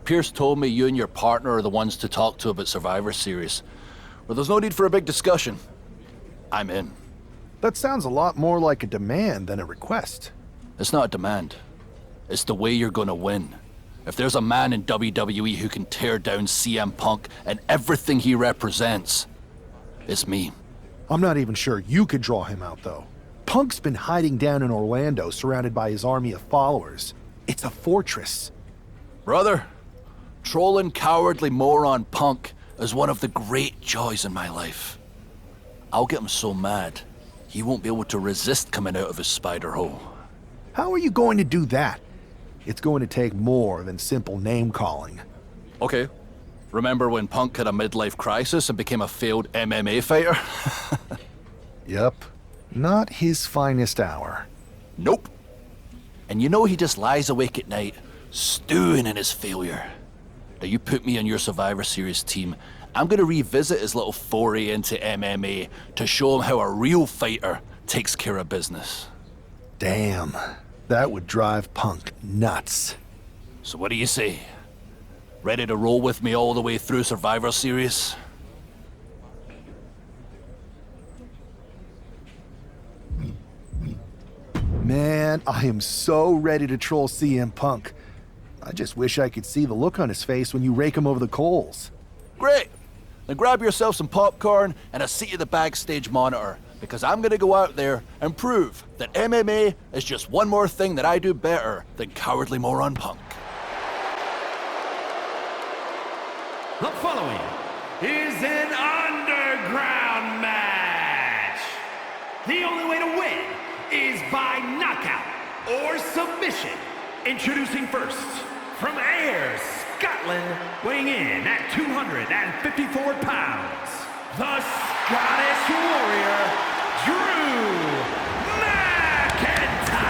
Pierce told me you and your partner are the ones to talk to about Survivor Series. Well, there's no need for a big discussion. I'm in. That sounds a lot more like a demand than a request. It's not a demand. It's the way you're gonna win. If there's a man in WWE who can tear down CM Punk and everything he represents, it's me. I'm not even sure you could draw him out, though. Punk's been hiding down in Orlando, surrounded by his army of followers. It's a fortress. Brother, trolling cowardly moron Punk is one of the great joys in my life. I'll get him so mad, he won't be able to resist coming out of his spider hole. How are you going to do that? It's going to take more than simple name-calling. Okay. Remember when Punk had a midlife crisis and became a failed MMA fighter? Yep. Not his finest hour. Nope. And you know he just lies awake at night, stewing in his failure. Now you put me on your Survivor Series team, I'm gonna revisit his little foray into MMA to show him how a real fighter takes care of business. Damn. That would drive Punk nuts. So what do you say? Ready to roll with me all the way through Survivor Series? Man, I am so ready to troll CM Punk. I just wish I could see the look on his face when you rake him over the coals. Great! Then grab yourself some popcorn and a seat at the backstage monitor, because I'm gonna go out there and prove that MMA is just one more thing that I do better than cowardly moron Punk. The following is an underground match. The only way to win is by knockout or submission. Introducing first, from Ayr, Scotland, weighing in at 254 pounds, the Scottish Warrior, Drew McIntyre.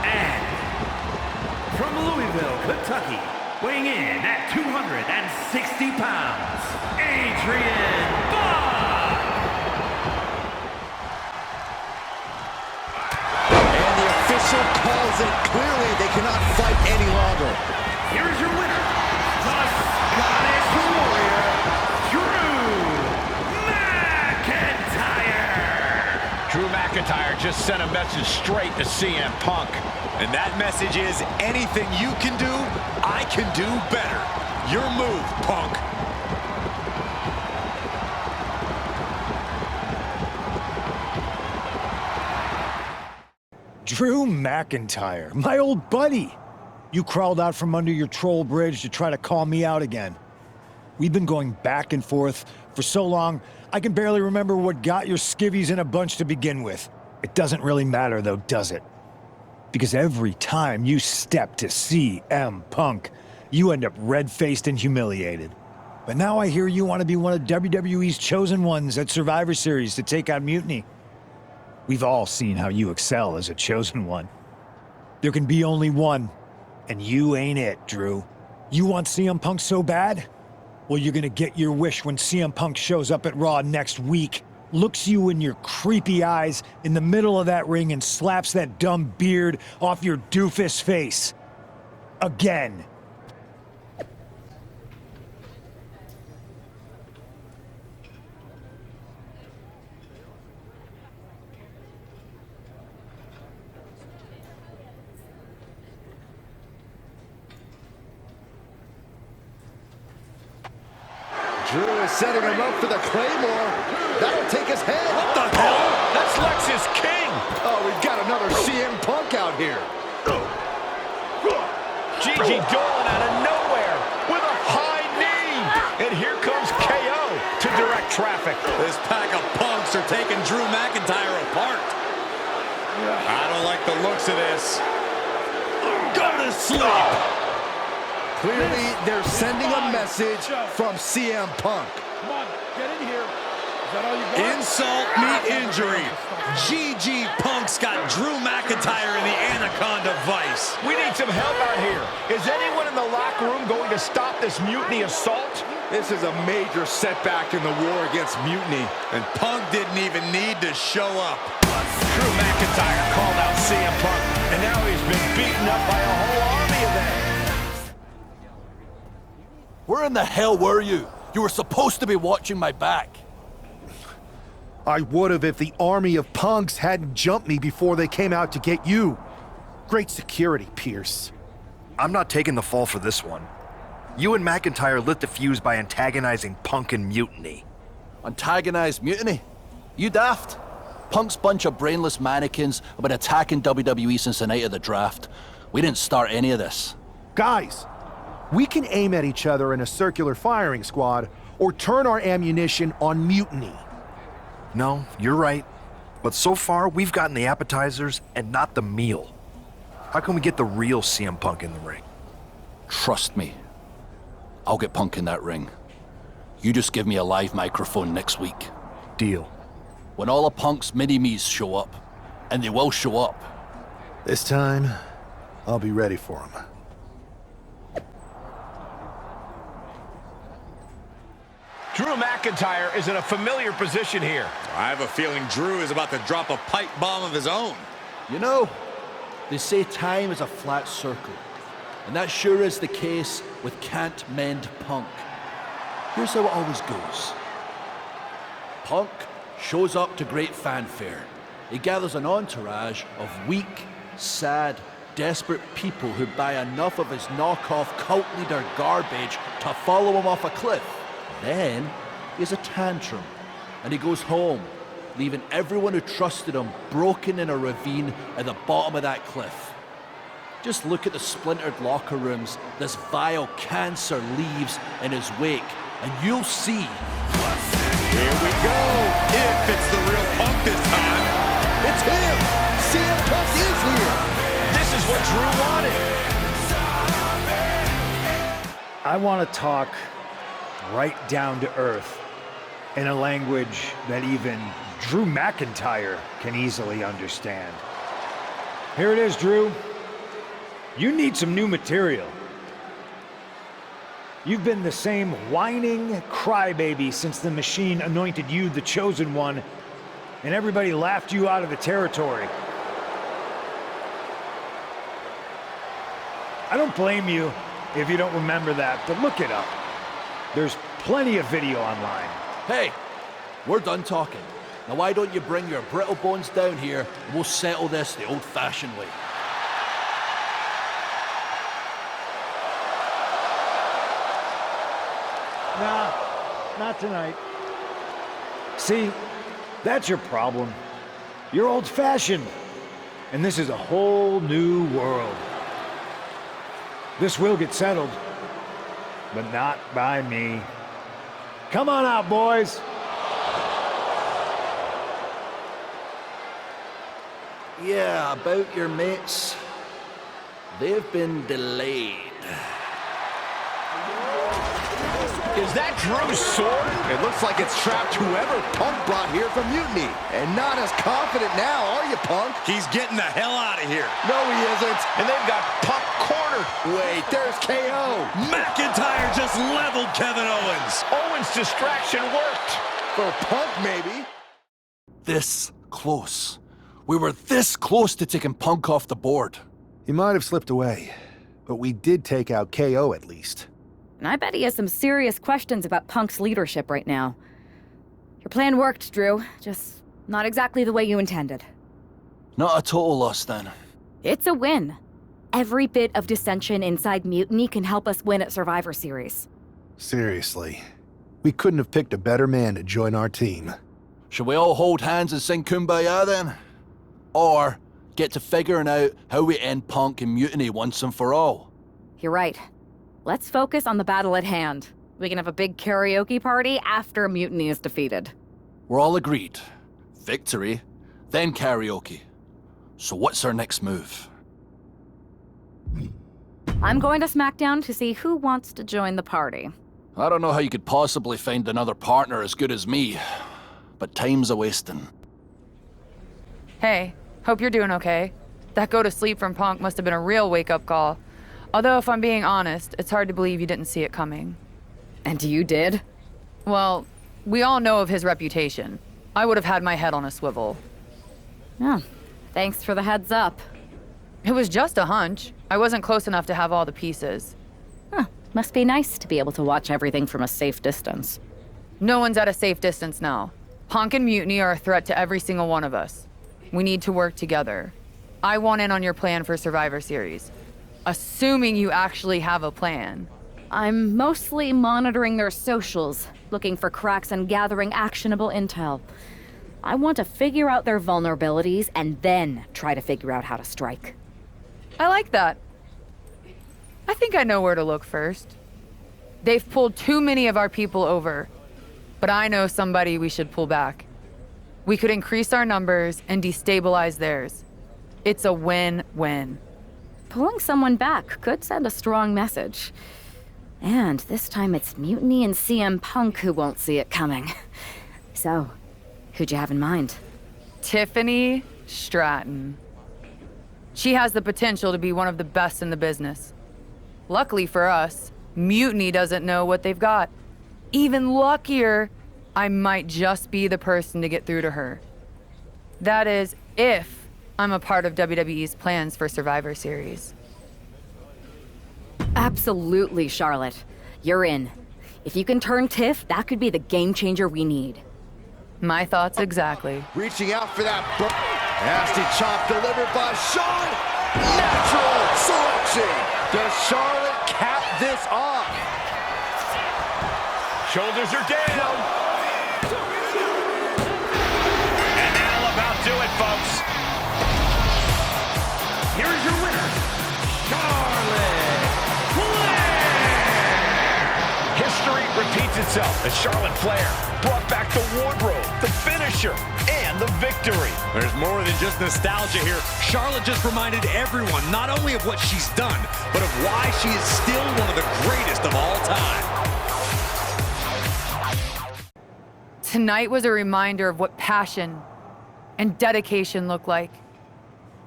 And from Louisville, Kentucky, weighing in at 260 pounds, Adrian Buck. And the official calls it. Clearly, they cannot fight any longer. Here's your winner, the Scottish Warrior, Drew McIntyre. Drew McIntyre just sent a message straight to CM Punk. And that message is, anything you can do, I can do better. Your move, Punk. Drew McIntyre, my old buddy. You crawled out from under your troll bridge to try to call me out again. We've been going back and forth for so long, I can barely remember what got your skivvies in a bunch to begin with. It doesn't really matter though, does it? Because every time you step to CM Punk, you end up red-faced and humiliated. But now I hear you want to be one of WWE's chosen ones at Survivor Series to take out Mutiny. We've all seen how you excel as a chosen one. There can be only one, and you ain't it, Drew. You want CM Punk so bad? Well, you're gonna get your wish when CM Punk shows up at Raw next week, looks you in your creepy eyes in the middle of that ring and slaps that dumb beard off your doofus face. Again. Drew is setting him up for the Claymore. That'll take his head. What the hell? That's Lexus King. Oh, we've got another CM Punk out here. Gigi Dolan out of nowhere with a high knee. And here comes KO to direct traffic. This pack of punks are taking Drew McIntyre apart. I don't like the looks of this. Go to sleep. Clearly, they're sending a message from CM Punk. Come on, get in here. Is that all you got? Insult meet injury. GG Punk's got Drew McIntyre in the Anaconda Vice. We need some help out here. Is anyone in the locker room going to stop this mutiny assault? This is a major setback in the war against Mutiny, and Punk didn't even need to show up. Drew McIntyre called out CM Punk, and now he's been beaten up by a whole army. any of that. Where in the hell were you? You were supposed to be watching my back. I would have if the army of punks hadn't jumped me before they came out to get you. Great security, Pierce. I'm not taking the fall for this one. You and McIntyre lit the fuse by antagonizing Punk and Mutiny. Antagonized Mutiny? You daft? Punk's bunch of brainless mannequins have been attacking WWE since the night of the draft. We didn't start any of this. Guys, we can aim at each other in a circular firing squad or turn our ammunition on Mutiny. No, you're right. But so far, we've gotten the appetizers and not the meal. How can we get the real CM Punk in the ring? Trust me. I'll get Punk in that ring. You just give me a live microphone next week. Deal. When all of Punk's mini-me's show up, and they will show up. This time, I'll be ready for them. Drew McIntyre is in a familiar position here. I have a feeling Drew is about to drop a pipe bomb of his own. You know, they say time is a flat circle. And that sure is the case with Can't Mend Punk. Here's how it always goes. Punk shows up to great fanfare. He gathers an entourage of weak, sad, desperate people who buy enough of his knockoff cult leader garbage to follow him off a cliff. Then he has a tantrum and he goes home, leaving everyone who trusted him broken in a ravine at the bottom of that cliff. Just look at the splintered locker rooms this vile cancer leaves in his wake, and you'll see. Here we go. If it's the real Punk this time. It's him! CM Punk is here! This is what Drew wanted. I want to talk right down to earth in a language that even Drew McIntyre can easily understand. Here it is, Drew. You need some new material. You've been the same whining crybaby since the Machine anointed you the chosen one, and everybody laughed you out of the territory. I don't blame you if you don't remember that, but look it up. There's plenty of video online. Hey, we're done talking. Now why don't you bring your brittle bones down here and we'll settle this the old-fashioned way. Nah, not tonight. See, that's your problem. You're old-fashioned, and this is a whole new world. This will get settled, but not by me. Come on out, boys. Yeah, about your mates. They've been delayed. Is that Drew's sword? It looks like it's trapped whoever Punk brought here from Mutiny. And not as confident now, are you, Punk? He's getting the hell out of here. No, he isn't. And they've got Punk cornered. Wait, there's KO. McIntyre just leveled Kevin Owens. Owens' distraction worked. For Punk, maybe. This close. We were this close to taking Punk off the board. He might have slipped away, but we did take out KO at least. And I bet he has some serious questions about Punk's leadership right now. Your plan worked, Drew. Just not exactly the way you intended. Not a total loss then. It's a win. Every bit of dissension inside Mutiny can help us win at Survivor Series. Seriously, we couldn't have picked a better man to join our team. Should we all hold hands and sing Kumbaya then? Or get to figuring out how we end Punk and Mutiny once and for all? You're right. Let's focus on the battle at hand. We can have a big karaoke party after Mutiny is defeated. We're all agreed. Victory, then karaoke. So what's our next move? I'm going to SmackDown to see who wants to join the party. I don't know how you could possibly find another partner as good as me, but time's a-wasting. Hey, hope you're doing okay. That go to sleep from Punk must have been a real wake-up call. Although, if I'm being honest, it's hard to believe you didn't see it coming. And you did? Well, we all know of his reputation. I would have had my head on a swivel. Yeah. Thanks for the heads up. It was just a hunch. I wasn't close enough to have all the pieces. Huh. Must be nice to be able to watch everything from a safe distance. No one's at a safe distance now. Punk and Mutiny are a threat to every single one of us. We need to work together. I want in on your plan for Survivor Series. Assuming you actually have a plan. I'm mostly monitoring their socials, looking for cracks and gathering actionable intel. I want to figure out their vulnerabilities and then try to figure out how to strike. I like that. I think I know where to look first. They've pulled too many of our people over, but I know somebody we should pull back. We could increase our numbers and destabilize theirs. It's a win-win. Pulling someone back could send a strong message. And this time it's Mutiny and CM Punk who won't see it coming. So, who'd you have in mind? Tiffany Stratton. She has the potential to be one of the best in the business. Luckily for us, Mutiny doesn't know what they've got. Even luckier, I might just be the person to get through to her. That is, if I'm a part of WWE's plans for Survivor Series. Absolutely, Charlotte. You're in. If you can turn Tiff, that could be the game changer we need. My thoughts exactly. Reaching out for that nasty chop delivered by Charlotte. Natural selection. Does Charlotte cap this off? Shoulders are down. And that'll about do it, folks. Here's your winner, Charlotte. History repeats itself as Charlotte Flair brought back the wardrobe, the finisher, and the victory. There's more than just nostalgia here. Charlotte just reminded everyone not only of what she's done, but of why she is still one of the greatest of all time. Tonight was a reminder of what passion and dedication look like.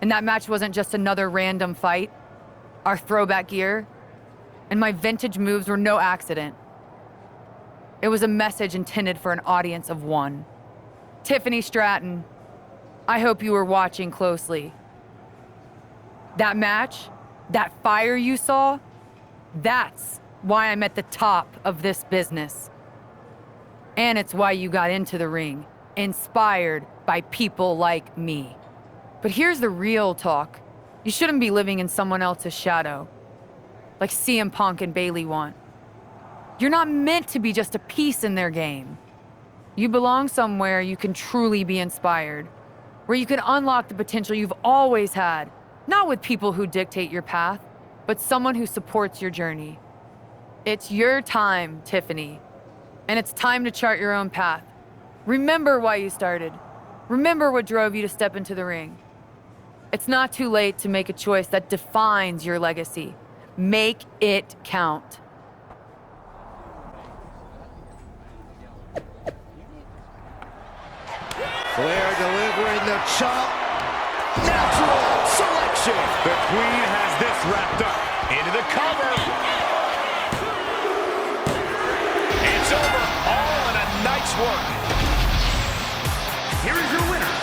And that match wasn't just another random fight. Our throwback gear and my vintage moves were no accident. It was a message intended for an audience of one. Tiffany Stratton, I hope you were watching closely. That match, that fire you saw, that's why I'm at the top of this business. And it's why you got into the ring, inspired by people like me. But here's the real talk. You shouldn't be living in someone else's shadow, like CM Punk and Bayley want. You're not meant to be just a piece in their game. You belong somewhere you can truly be inspired, where you can unlock the potential you've always had, not with people who dictate your path, but someone who supports your journey. It's your time, Tiffany, and it's time to chart your own path. Remember why you started. Remember what drove you to step into the ring. It's not too late to make a choice that defines your legacy. Make it count. Flair delivering the chop. Natural selection. The Queen has this wrapped up. Into the cover. It's over. All in a night's work. Here is your winner,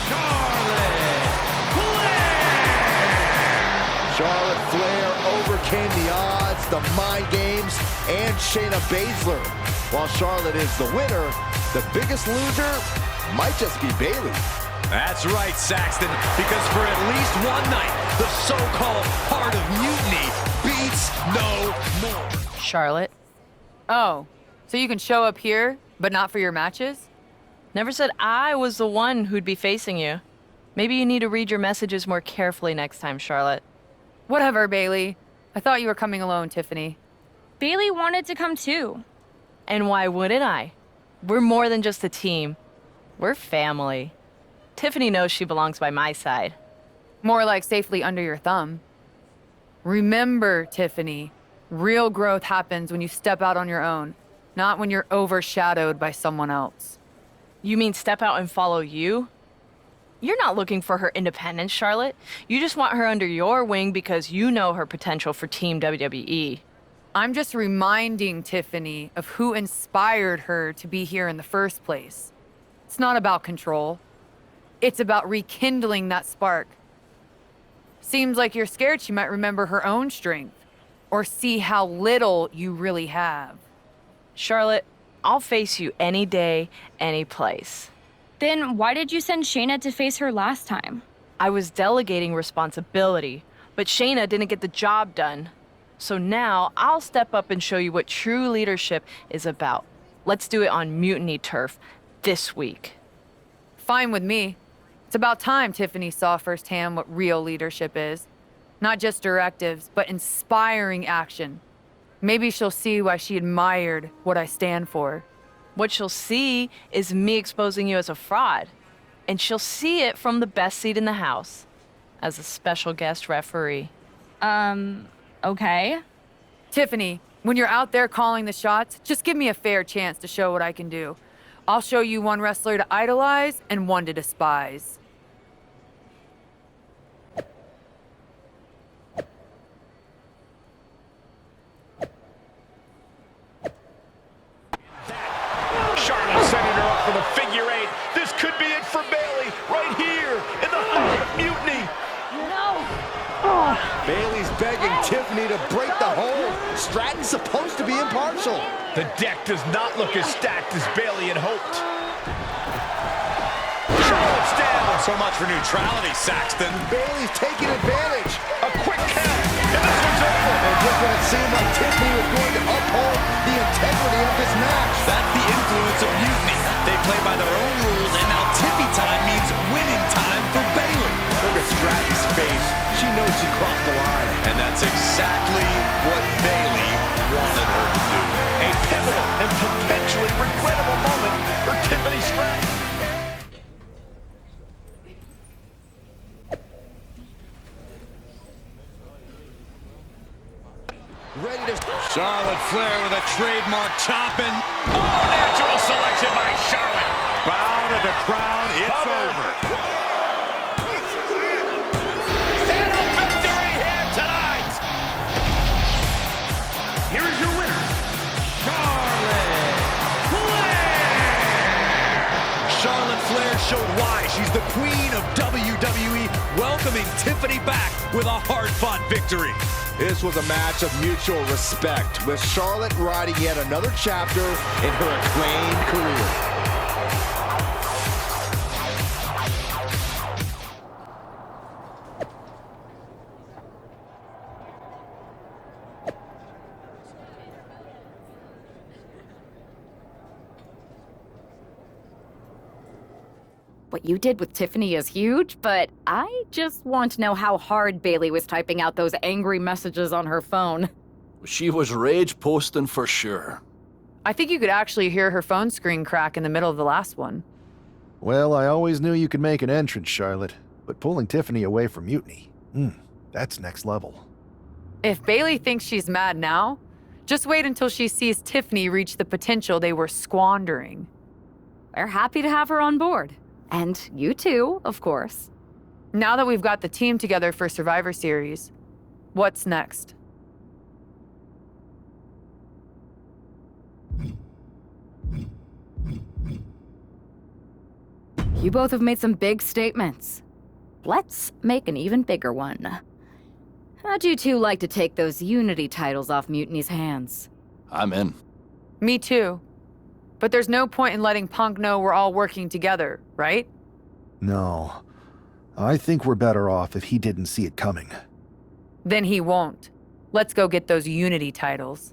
Charlotte Flair. Charlotte Flair overcame the odds, the mind games, and Shayna Baszler. While Charlotte is the winner, the biggest loser might just be Bayley. That's right, Saxton, because for at least one night, the so-called heart of Mutiny beats no more. Charlotte? Oh, so you can show up here, but not for your matches? Never said I was the one who'd be facing you. Maybe you need to read your messages more carefully next time, Charlotte. Whatever, Bayley. I thought you were coming alone, Tiffany. Bayley wanted to come too. And why wouldn't I? We're more than just a team. We're family. Tiffany knows she belongs by my side. More like safely under your thumb. Remember, Tiffany, real growth happens when you step out on your own, not when you're overshadowed by someone else. You mean step out and follow you? You're not looking for her independence, Charlotte. You just want her under your wing because you know her potential for Team WWE. I'm just reminding Tiffany of who inspired her to be here in the first place. It's not about control. It's about rekindling that spark. Seems like you're scared she might remember her own strength, or see how little you really have. Charlotte, I'll face you any day, any place. Then why did you send Shayna to face her last time? I was delegating responsibility, but Shayna didn't get the job done. So now I'll step up and show you what true leadership is about. Let's do it on Mutiny turf this week. Fine with me. It's about time Tiffany saw firsthand what real leadership is. Not just directives, but inspiring action. Maybe she'll see why she admired what I stand for. What she'll see is me exposing you as a fraud. And she'll see it from the best seat in the house, as a special guest referee. Okay. Tiffany, when you're out there calling the shots, just give me a fair chance to show what I can do. I'll show you one wrestler to idolize and one to despise. Charlotte setting her up for the figure eight. This could be it for Bayley, right here in the heart of Mutiny. Bayley's begging Tiffany to break the hold. Stratton's supposed to be impartial. The deck does not look as stacked as Bayley had hoped. Charlotte's down. So much for neutrality, Saxton. Bayley's taking advantage. A quick count, and this one's over. It just when it seemed like Tiffany was going to uphold the integrity of this match. That's the influence of Mutiny. They play by their own rules, and now Tiffy time means winning time for Bayley. Look at Stratton's face. She knows she crossed the line. And that's exactly what Bayley wanted her to do. A pivotal and potentially regrettable moment for Tiffany Stratton. Ready to... Charlotte Flair with a trademark chopping. Oh, natural selection by Charlotte. Bow to the crown, it's over. And a victory here tonight. Here is your winner, Charlotte Flair. Charlotte Flair showed why she's the queen of WWE, welcoming Tiffany back with a hard-fought victory. This was a match of mutual respect, with Charlotte riding yet another chapter in her acclaimed career. What you did with Tiffany is huge, but I just want to know how hard Bayley was typing out those angry messages on her phone. She was rage posting for sure. I think you could actually hear her phone screen crack in the middle of the last one. Well, I always knew you could make an entrance, Charlotte, but pulling Tiffany away from Mutiny, that's next level. If Bayley thinks she's mad now, just wait until she sees Tiffany reach the potential they were squandering. We're happy to have her on board. And you too, of course. Now that we've got the team together for Survivor Series, what's next? You both have made some big statements. Let's make an even bigger one. How'd you two like to take those Unity titles off Mutiny's hands? I'm in. Me too. But there's no point in letting Punk know we're all working together, right? No. I think we're better off if he didn't see it coming. Then he won't. Let's go get those Unity titles.